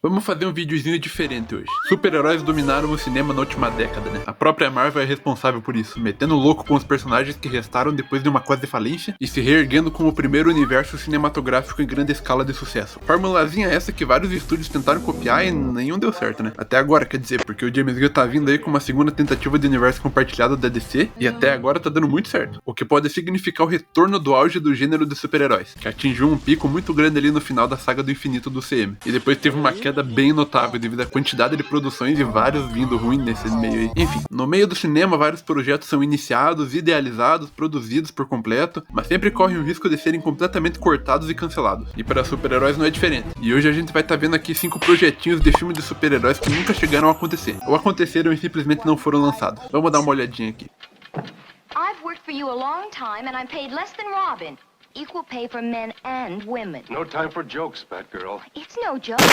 Vamos fazer um videozinho diferente hoje. Super-heróis dominaram o cinema na última década, né? A própria Marvel é responsável por isso, metendo louco com os personagens que restaram depois de uma quase falência e se reerguendo como o primeiro universo cinematográfico em grande escala de sucesso. Formulazinha essa que vários estúdios tentaram copiar e nenhum deu certo, né? Até agora, quer dizer, porque o James Gunn tá vindo aí com uma segunda tentativa de universo compartilhado da DC e até agora tá dando muito certo. O que pode significar o retorno do auge do gênero de super-heróis, que atingiu um pico muito grande ali no final da saga do infinito do CM. E depois teve uma queda bem notável devido à quantidade de produções e vários vindo ruins nesse meio aí. Enfim, no meio do cinema vários projetos são iniciados, idealizados, produzidos por completo, mas sempre correm o risco de serem completamente cortados e cancelados. E para super-heróis não é diferente. E hoje a gente vai estar vendo aqui 5 projetinhos de filme de super-heróis que nunca chegaram a acontecer, ou aconteceram e simplesmente não foram lançados. Vamos dar uma olhadinha aqui. I've worked for you a long time and I'm paid less than Robin. Equal pay for men and women. No time for jokes, Batgirl. It's no joke.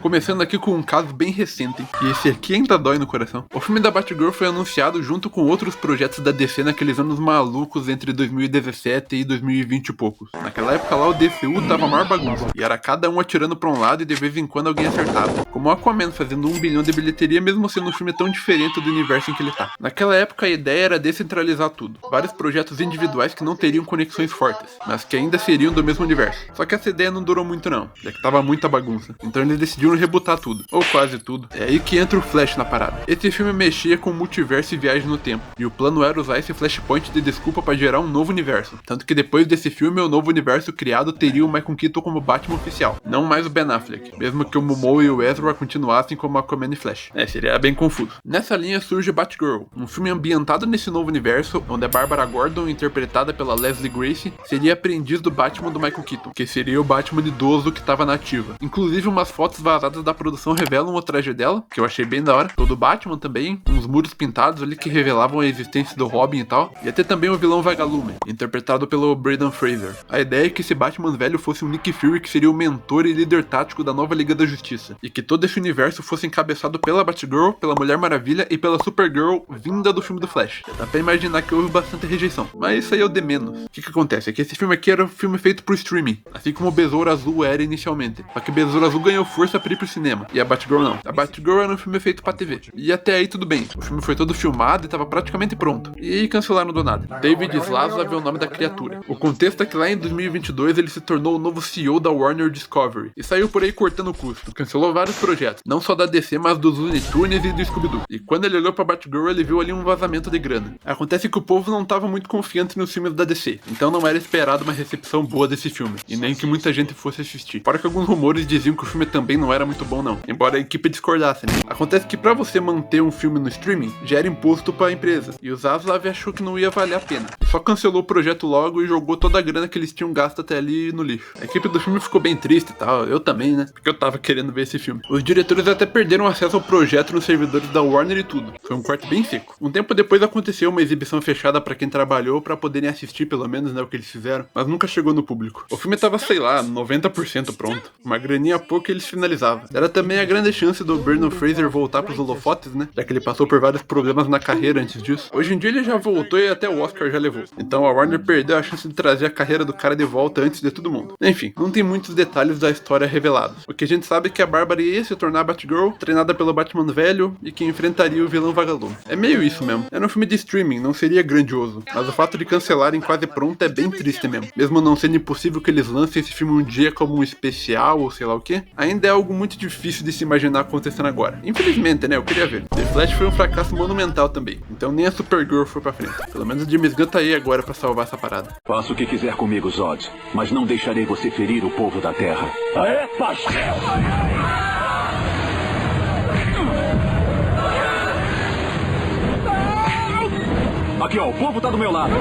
Começando aqui com um caso bem recente, e esse aqui ainda dói no coração. O filme da Batgirl foi anunciado junto com outros projetos da DC naqueles anos malucos entre 2017 e 2020 e poucos. Naquela época lá o DCU tava a maior bagunça, e era cada um atirando pra um lado e de vez em quando alguém acertava. Como o Aquaman fazendo 1 bilhão de bilheteria mesmo sendo um filme tão diferente do universo em que ele tá. Naquela época a ideia era descentralizar tudo. Vários projetos individuais que não teriam conexões fortes, mas que ainda seriam do mesmo universo. Só que essa ideia não durou muito não, já que tava muita bagunça. Então eles decidiram rebutar tudo, ou quase tudo. É aí que entra o Flash na parada. Esse filme mexia com multiverso e viagem no tempo, e o plano era usar esse Flashpoint de desculpa para gerar um novo universo. Tanto que depois desse filme, o novo universo criado teria o Michael Keaton como Batman oficial, não mais o Ben Affleck, mesmo que o Momoa e o Ezra continuassem como Aquaman e Flash. Seria bem confuso. Nessa linha surge Batgirl, um filme ambientado nesse novo universo, onde a Barbara Gordon, interpretada pela Leslie Grace, seria aprendiz do Batman do Michael Keaton, que seria o Batman idoso que tava na ativa. Inclusive umas fotos vazadas da produção revelam o traje dela, que eu achei bem da hora, todo Batman também, uns muros pintados ali que revelavam a existência do Robin e tal, e até também o vilão Vagalume, interpretado pelo Brendan Fraser. A ideia é que esse Batman velho fosse um Nick Fury que seria o mentor e líder tático da nova Liga da Justiça, e que todo esse universo fosse encabeçado pela Batgirl, pela Mulher Maravilha e pela Supergirl vinda do filme do Flash. Dá pra imaginar que houve bastante rejeição, mas isso aí é o de menos. O que acontece? É que esse filme aqui era um filme feito pro streaming, assim como o Besouro Azul era inicialmente. Só que o Besouro Azul ganhou força pra ir pro cinema, e a Batgirl não. A Batgirl era um filme feito pra TV. E até aí tudo bem, o filme foi todo filmado e tava praticamente pronto. E aí cancelaram do nada. David Zaslav é o nome da criatura. O contexto é que lá em 2022 ele se tornou o novo CEO da Warner Discovery, e saiu por aí cortando o custo. Cancelou vários projetos, não só da DC, mas dos Looney Tunes e do Scooby-Doo. E quando ele olhou pra Batgirl, ele viu ali um vazamento de grana. Acontece que o povo não tava muito confiante nos filmes da DC, então não era esperado uma recepção boa desse filme, e nem que muita gente fosse assistir. Fora que alguns rumores diziam que o filme também não era muito bom não, embora a equipe discordasse, né? Acontece que pra você manter um filme no streaming, gera imposto pra empresa, e o Zaslav achou que não ia valer a pena. Só cancelou o projeto logo e jogou toda a grana que eles tinham gasto até ali no lixo. A equipe do filme ficou bem triste e tal, eu também, né? Porque eu tava querendo ver esse filme. Os diretores até perderam acesso ao projeto nos servidores da Warner e tudo. Foi um corte bem seco. Um tempo depois aconteceu uma exibição fechada pra quem trabalhou pra poderem assistir pelo menos, né, o que eles fizeram, mas nunca chegou no público. O filme tava, sei lá, 90% pronto. Uma graninha pouco eles finalizavam. Era também a grande chance do Brendan Fraser voltar pros holofotes, né? Já que ele passou por vários problemas na carreira antes disso. Hoje em dia ele já voltou e até o Oscar já levou. Então a Warner perdeu a chance de trazer a carreira do cara de volta antes de todo mundo. Enfim, não tem muitos detalhes da história revelados. O que a gente sabe é que a Bárbara ia se tornar Batgirl, treinada pelo Batman velho, e que enfrentaria o vilão Vagalume. É meio isso mesmo. Era um filme de streaming, não seria grandioso. Mas o fato de cancelarem quase pronto é bem triste mesmo. Mesmo não sendo impossível que eles lancem esse filme um dia como um especial ou sei lá o que, ainda é algo muito difícil de se imaginar acontecendo agora. Infelizmente, né? Eu queria ver. The Flash foi um fracasso monumental também, então nem a Supergirl foi pra frente. Pelo menos o James Gunn tá aí agora pra salvar essa parada. Faça o que quiser comigo, Zod, mas não deixarei você ferir o povo da Terra. Aê, pastel! Aqui, ó, o povo tá do meu lado.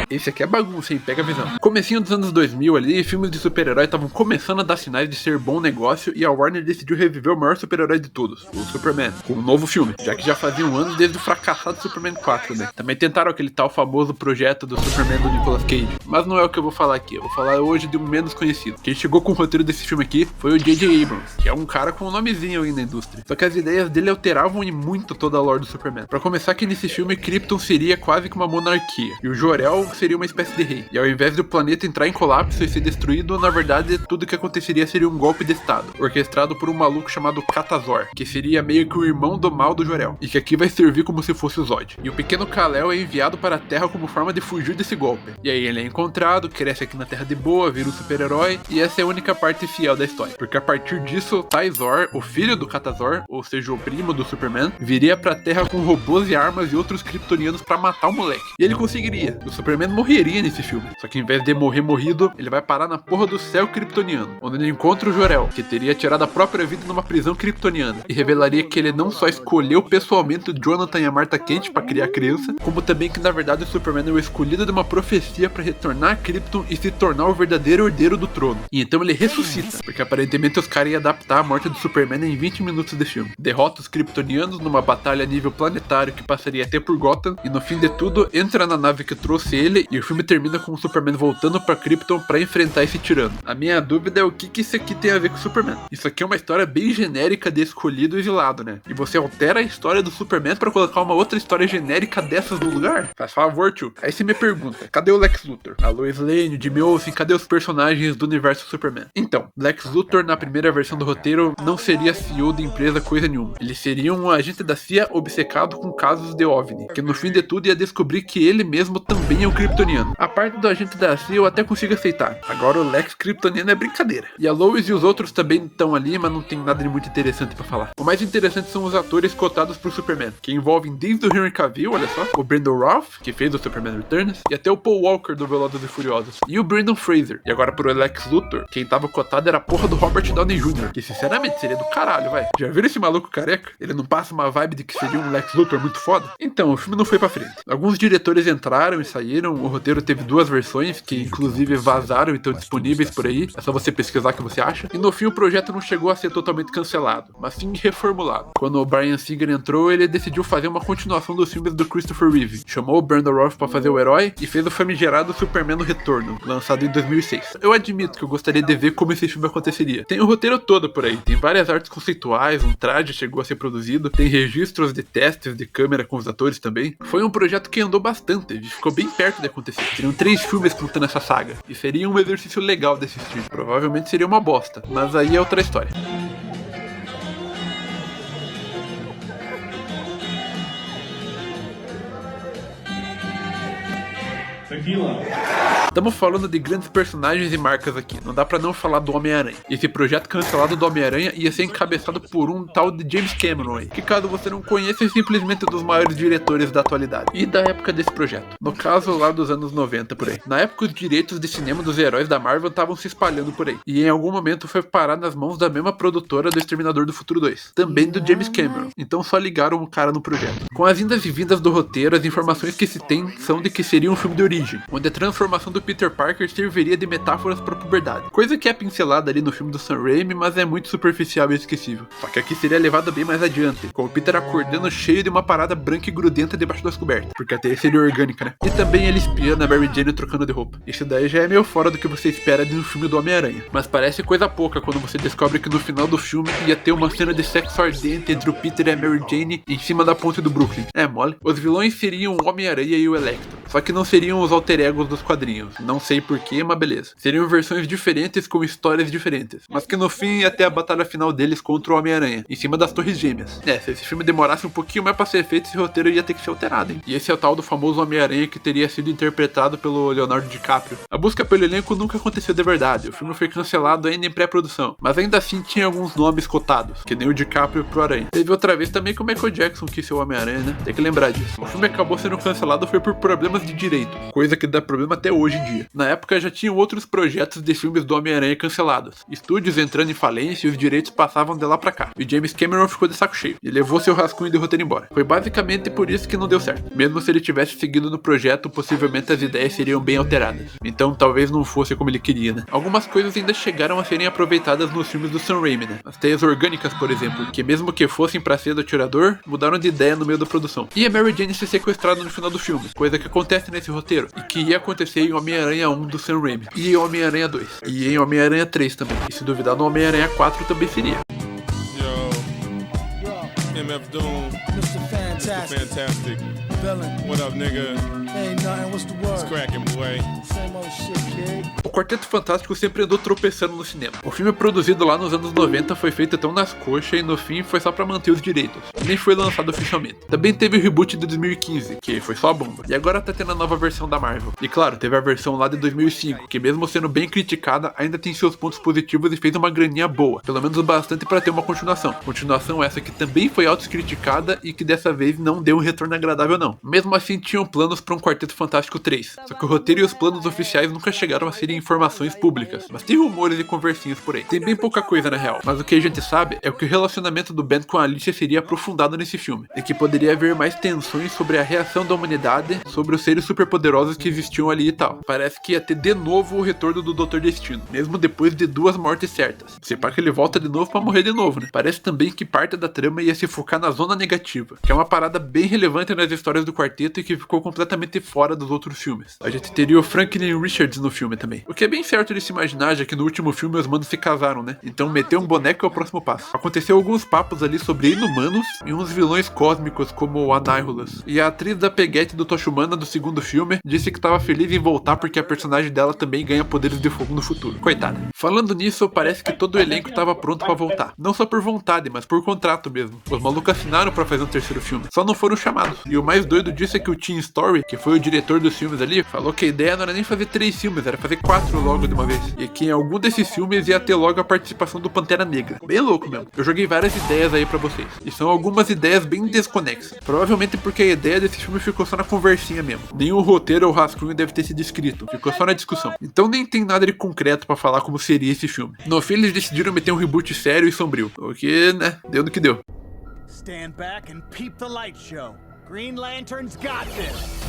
Esse aqui é bagunça, hein? Pega a visão. Comecinho dos anos 2000 ali, filmes de super-herói estavam começando a dar sinais de ser bom negócio e a Warner decidiu reviver o maior super-herói de todos, o Superman, com um novo filme, já que já faziam anos desde o fracassado Superman 4, né? Também tentaram aquele tal famoso projeto do Superman do Nicolas Cage, mas não é o que eu vou falar aqui, eu vou falar hoje de um menos conhecido. Quem chegou com o roteiro desse filme aqui foi o J.J. Abrams, que é um cara com um nomezinho aí na indústria. Só que as ideias dele alteravam e muito toda a lore do Superman. Pra começar que nesse filme, Krypton seria quase que uma monarquia, e o Jor-El seria uma espécie de rei. E ao invés do planeta entrar em colapso e ser destruído, na verdade, tudo que aconteceria seria um golpe de estado, orquestrado por um maluco chamado Katazor, que seria meio que o irmão do mal do Jor-El, e que aqui vai servir como se fosse o Zod. E o pequeno Kal-El é enviado para a Terra como forma de fugir desse golpe. E aí ele é encontrado, cresce aqui na Terra de boa, vira um super-herói, e essa é a única parte fiel da história. Porque a partir disso, Tai-Zor, o filho do Katazor, ou seja, o primo do Superman, viria pra Terra com robôs e armas e outros kryptonianos pra matar o moleque. E ele conseguiria. O Superman morreria nesse filme. Só que em vez de morrer morrido, ele vai parar na porra do céu kryptoniano, onde ele encontra o Jor-El, que teria tirado a própria vida numa prisão kryptoniana, e revelaria que ele não só escolheu pessoalmente o Jonathan e a Martha Kent pra criar a criança, como também que na verdade o Superman é o escolhido de uma profecia pra retornar a Krypton e se tornar o verdadeiro herdeiro do trono. E então ele ressuscita, porque aparentemente os caras iam adaptar a morte do Superman em 20 minutos de filme. Derrota os kryptonianos numa batalha a nível planetário que passaria até por Gotham, e no fim de tudo entra na nave que trouxe ele, e o filme termina com o Superman voltando pra Krypton pra enfrentar esse tirano. A minha dúvida é o que isso aqui tem a ver com o Superman. Isso aqui é uma história bem genérica de escolhido e exilado, né? E você altera a história do Superman pra colocar uma outra história genérica dessas no lugar? Faz favor, tio. Aí você me pergunta, cadê o Lex Luthor? A Lois Lane, o Jimmy Olsen, cadê os personagens do universo Superman? Então, Lex Luthor na primeira versão do roteiro não seria CEO de empresa coisa nenhuma. Ele seria um agente da CIA obcecado com casos de OVNI, que no fim de tudo ia descobrir que ele mesmo também é um kryptoniano. A parte do agente da CIA eu até consigo aceitar. Agora o Lex kryptoniano é brincadeira. E a Lois e os outros também estão ali, mas não tem nada de muito interessante pra falar. O mais interessante são os atores cotados pro Superman, que envolvem desde o Henry Cavill, olha só, o Brandon Routh, que fez o Superman Returns, e até o Paul Walker do Velozes e Furiosos, e o Brendan Fraser. E agora pro Lex Luthor, quem tava cotado era a porra do Robert Downey Jr., que sinceramente seria do caralho, vai. Já viram esse maluco careca? Ele não passa uma vibe de que seria um Lex Luthor muito foda? Então, o filme não foi pra frente. Alguns diretores entraram e saíram, o roteiro teve 2 versões, que inclusive vazaram e estão disponíveis por aí, é só você pesquisar que você acha. E no fim o projeto não chegou a ser totalmente cancelado, mas sim reformulado. Quando o Bryan Singer entrou, ele decidiu fazer uma continuação dos filmes do Christopher Reeve, chamou o Brandon Routh pra fazer o herói e fez o famigerado Superman no Retorno, lançado em 2006. Eu admito que eu gostaria de ver como esse filme aconteceria. Tem o roteiro todo por aí, tem várias artes conceituais, um traje chegou a ser produzido, tem registros de testes de câmera com os atores também. Foi um projeto que andou bastante, ficou bem perto de acontecer. Seriam 3 filmes contando essa saga, e seria um exercício legal de assistir. Provavelmente seria uma bosta, mas aí é outra história. Estamos falando de grandes personagens e marcas aqui, não dá pra não falar do Homem-Aranha. Esse projeto cancelado do Homem-Aranha ia ser encabeçado por um tal de James Cameron aí, que caso você não conheça é simplesmente um dos maiores diretores da atualidade e da época desse projeto. No caso lá dos anos 90 por aí. Na época os direitos de cinema dos heróis da Marvel estavam se espalhando por aí, e em algum momento foi parar nas mãos da mesma produtora do Exterminador do Futuro 2, também do James Cameron, então só ligaram o cara no projeto. Com as indas e vindas do roteiro, as informações que se tem são de que seria um filme de origem, onde a transformação do Peter Parker serviria de metáforas para a puberdade, coisa que é pincelada ali no filme do Sam Raimi, mas é muito superficial e esquecível. Só que aqui seria levado bem mais adiante, com o Peter acordando cheio de uma parada branca e grudenta debaixo das cobertas, porque até seria orgânica, né? E também ele espiando a Mary Jane trocando de roupa. Isso daí já é meio fora do que você espera de um filme do Homem-Aranha, mas parece coisa pouca quando você descobre que no final do filme ia ter uma cena de sexo ardente entre o Peter e a Mary Jane em cima da ponte do Brooklyn. É mole. Os vilões seriam o Homem-Aranha e o Electro, só que não seriam os alter egos dos quadrinhos, não sei porquê, mas beleza. Seriam versões diferentes com histórias diferentes, mas que no fim ia ter a batalha final deles contra o Homem-Aranha, em cima das Torres Gêmeas. Se esse filme demorasse um pouquinho mais pra ser feito, esse roteiro ia ter que ser alterado, hein? E esse é o tal do famoso Homem-Aranha que teria sido interpretado pelo Leonardo DiCaprio. A busca pelo elenco nunca aconteceu de verdade, o filme foi cancelado ainda em pré-produção, mas ainda assim tinha alguns nomes cotados, que nem o DiCaprio pro Aranha. Teve outra vez também que o Michael Jackson quis ser o Homem-Aranha, né? Tem que lembrar disso. O filme acabou sendo cancelado foi por problemas de direito, coisa que dá problema até hoje em dia. Na época já tinham outros projetos de filmes do Homem-Aranha cancelados, estúdios entrando em falência e os direitos passavam de lá pra cá. E James Cameron ficou de saco cheio e levou seu rascunho de roteiro embora. Foi basicamente por isso que não deu certo. Mesmo se ele tivesse seguido no projeto, possivelmente as ideias seriam bem alteradas. Então talvez não fosse como ele queria, né? Algumas coisas ainda chegaram a serem aproveitadas nos filmes do Sam Raimi, né? As teias orgânicas, por exemplo, que mesmo que fossem pra ser do atirador, mudaram de ideia no meio da produção. E a Mary Jane ser sequestrada no final do filme, coisa que acontece nesse roteiro e que ia acontecer em Homem-Aranha 1 do Sam Raimi, e em Homem-Aranha 2, e em Homem-Aranha 3 também, e se duvidar no Homem-Aranha 4 também seria. Yo, MF Doom, Mr. Fantastic. villain. What up, nigga? Ain't nothing, what's the word? It's cracking, boy. Same old shit, kid. O Quarteto Fantástico sempre andou tropeçando no cinema. O filme produzido lá nos anos 90 foi feito tão nas coxas e no fim foi só pra manter os direitos. Nem foi lançado oficialmente. Também teve o reboot de 2015, que foi só a bomba. E agora tá tendo a nova versão da Marvel. E claro, teve a versão lá de 2005, que mesmo sendo bem criticada, ainda tem seus pontos positivos e fez uma graninha boa. Pelo menos o bastante pra ter uma continuação. Continuação essa que também foi auto-criticada e que dessa vez não deu um retorno agradável não. Mesmo assim tinham planos pra um Quarteto Fantástico 3. Só que o roteiro e os planos oficiais nunca chegaram a serem informações públicas. Mas tem rumores e conversinhas por aí. Tem bem pouca coisa na real. Mas o que a gente sabe é que o relacionamento do Ben com a Alicia seria aprofundado nesse filme. E que poderia haver mais tensões sobre a reação da humanidade, sobre os seres superpoderosos que existiam ali e tal. Parece que ia ter de novo o retorno do Dr. Destino. Mesmo depois de 2 mortes certas. Se pá que ele volta de novo pra morrer de novo, né? Parece também que parte da trama ia se focar na zona negativa. Que é uma parada bem relevante nas histórias do quarteto e que ficou completamente fora dos outros filmes. A gente teria o Franklin Richards no filme também. O que é bem certo de se imaginar, já que no último filme os manos se casaram, né? Então meter um boneco é o próximo passo. Aconteceu alguns papos ali sobre inumanos e uns vilões cósmicos como o Annihilus. E a atriz da peguete do Tocha Humana do segundo filme disse que estava feliz em voltar porque a personagem dela também ganha poderes de fogo no futuro. Coitada. Falando nisso, parece que todo o elenco estava pronto pra voltar. Não só por vontade, mas por contrato mesmo. Os malucos assinaram pra fazer um terceiro filme. Só não foram chamados. E o mais doido disso é que o Tim Story, que foi o diretor dos filmes ali, falou que a ideia não era nem fazer 3 filmes, era fazer 4 logo de uma vez. E que em algum desses filmes ia ter logo a participação do Pantera Negra. Bem louco mesmo. Eu joguei várias ideias aí pra vocês. E são algumas ideias bem desconexas. Provavelmente porque a ideia desse filme ficou só na conversinha mesmo. Nem o roteiro ou o rascunho deve ter sido escrito. Ficou só na discussão. Então nem tem nada de concreto pra falar como seria esse filme. No fim eles decidiram meter um reboot sério e sombrio. O que, né, deu no que deu. Stand back and peep the light show. Green Lantern's got this.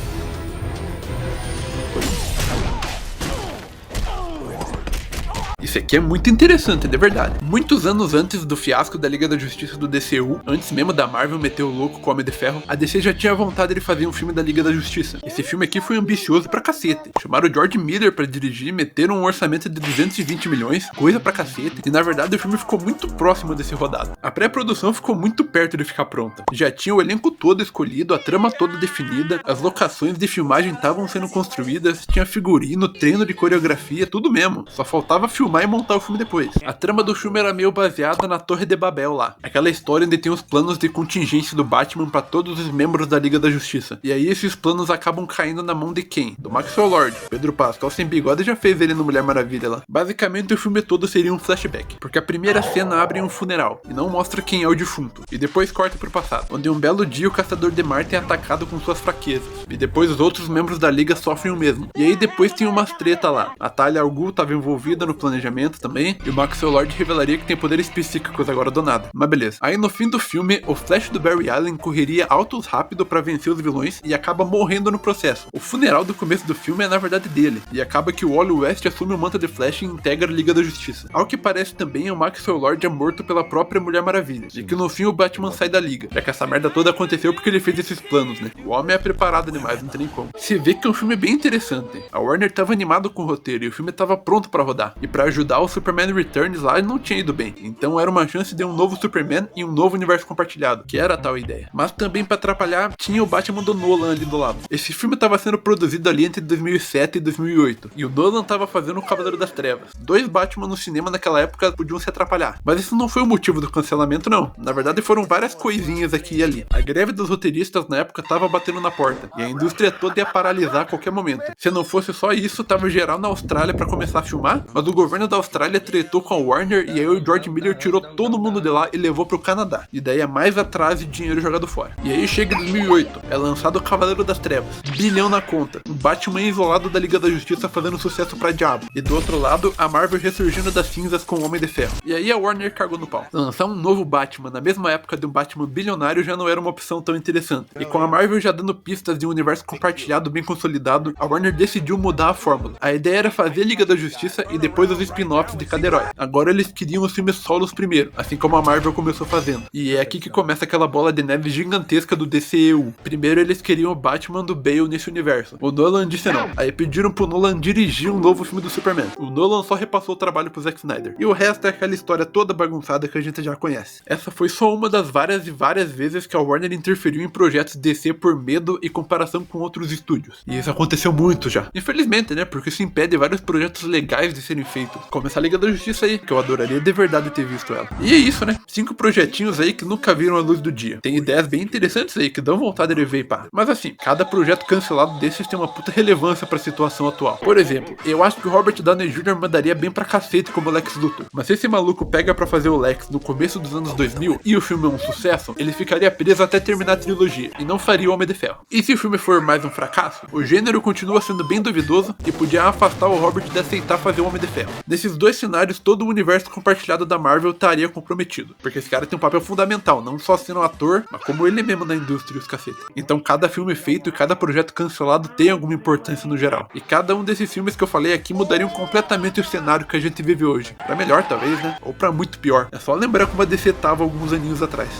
Isso aqui é muito interessante, de verdade. Muitos anos antes do fiasco da Liga da Justiça do DCU, antes mesmo da Marvel meter o louco com o Homem de Ferro, a DC já tinha vontade de fazer um filme da Liga da Justiça. Esse filme aqui foi ambicioso pra cacete. Chamaram o George Miller pra dirigir, meteram um orçamento de 220 milhões, coisa pra cacete, e na verdade o filme ficou muito próximo desse rodado. A pré-produção ficou muito perto de ficar pronta. Já tinha o elenco todo escolhido, a trama toda definida, as locações de filmagem estavam sendo construídas, tinha figurino, treino de coreografia, tudo mesmo. Só faltava filmar e montar o filme depois. A trama do filme era meio baseada na Torre de Babel lá. Aquela história onde tem os planos de contingência do Batman pra todos os membros da Liga da Justiça. E aí esses planos acabam caindo na mão de quem? Do Maxwell Lord. Pedro Pascal sem bigode já fez ele no Mulher Maravilha lá. Basicamente o filme todo seria um flashback. Porque a primeira cena abre em um funeral e não mostra quem é o defunto. E depois corta pro passado, onde um belo dia o Caçador de Marte é atacado com suas fraquezas. E depois os outros membros da Liga sofrem o mesmo. E aí depois tem umas treta lá. A Talia al Ghul estava envolvida no planejamento também, e o Maxwell Lord revelaria que tem poderes psíquicos agora do nada. Mas beleza. Aí no fim do filme, o Flash do Barry Allen correria altos rápido pra vencer os vilões e acaba morrendo no processo. O funeral do começo do filme é na verdade dele, e acaba que o Wally West assume o manto de Flash e integra a Liga da Justiça. Ao que parece também, o Maxwell Lord é morto pela própria Mulher Maravilha, e que no fim o Batman sai da Liga, já que essa merda toda aconteceu porque ele fez esses planos, né? O homem é preparado demais, não tem nem como. Se vê que é um filme bem interessante. A Warner tava animado com o roteiro e o filme tava pronto pra rodar. E pra ajudar, o Superman Returns lá não tinha ido bem. Então era uma chance de um novo Superman e um novo universo compartilhado, que era a tal ideia. Mas também pra atrapalhar, tinha o Batman do Nolan ali do lado. Esse filme tava sendo produzido ali entre 2007 e 2008. E o Nolan tava fazendo o Cavaleiro das Trevas. 2 Batman no cinema naquela época podiam se atrapalhar. Mas isso não foi o motivo do cancelamento não. Na verdade foram várias coisinhas aqui e ali. A greve dos roteiristas na época tava batendo na porta. E a indústria toda ia paralisar a qualquer momento. Se não fosse só isso, tava geral na Austrália pra começar a filmar. Mas o governo da Austrália tretou com a Warner e aí o George Miller tirou todo mundo de lá e levou pro Canadá. E daí é mais atraso e dinheiro jogado fora. E aí chega em 2008, é lançado o Cavaleiro das Trevas, bilhão na conta, um Batman isolado da Liga da Justiça fazendo sucesso pra diabo. E do outro lado, a Marvel ressurgindo das cinzas com o Homem de Ferro. E aí a Warner cagou no pau. Lançar um novo Batman na mesma época de um Batman bilionário já não era uma opção tão interessante. E com a Marvel já dando pistas de um universo compartilhado bem consolidado, a Warner decidiu mudar a fórmula. A ideia era fazer a Liga da Justiça e depois os spin-offs de cada herói. Agora eles queriam os filmes solos primeiro, assim como a Marvel começou fazendo. E é aqui que começa aquela bola de neve gigantesca do DCEU. Primeiro eles queriam o Batman do Bale nesse universo. O Nolan disse não. Aí pediram pro Nolan dirigir um novo filme do Superman. O Nolan só repassou o trabalho pro Zack Snyder. E o resto é aquela história toda bagunçada que a gente já conhece. Essa foi só uma das várias e várias vezes que a Warner interferiu em projetos DC por medo e comparação com outros estúdios. E isso aconteceu muito já. Infelizmente, né? Porque isso impede vários projetos legais de serem feitos. Como essa Liga da Justiça aí, que eu adoraria de verdade ter visto ela. E é isso, né? 5 projetinhos aí que nunca viram a luz do dia. Tem ideias bem interessantes aí que dão vontade de ver e pá. Mas assim, cada projeto cancelado desses tem uma puta relevância pra situação atual. Por exemplo, eu acho que o Robert Downey Jr. mandaria bem pra cacete como Lex Luthor. Mas se esse maluco pega pra fazer o Lex no começo dos anos 2000 e o filme é um sucesso, ele ficaria preso até terminar a trilogia e não faria o Homem de Ferro. E se o filme for mais um fracasso, o gênero continua sendo bem duvidoso e podia afastar o Robert de aceitar fazer o Homem de Ferro. Nesses dois cenários, todo o universo compartilhado da Marvel estaria comprometido, porque esse cara tem um papel fundamental, não só sendo um ator, mas como ele mesmo na indústria e os cacete. Então cada filme feito e cada projeto cancelado tem alguma importância no geral. E cada um desses filmes que eu falei aqui mudariam completamente o cenário que a gente vive hoje. Pra melhor talvez, né? Ou pra muito pior. É só lembrar como a DC tava alguns aninhos atrás.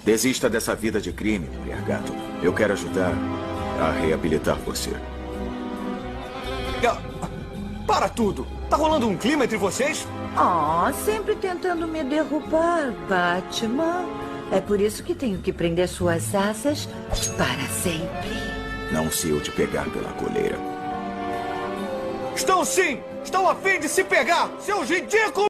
Desista dessa vida de crime, mulher gato. Eu quero ajudar a reabilitar você. Para tudo! Tá rolando um clima entre vocês? Oh, sempre tentando me derrubar, Batman. É por isso que tenho que prender suas asas para sempre. Não se eu te pegar pela coleira. Estão sim! Estão a fim de se pegar, seus ridículos!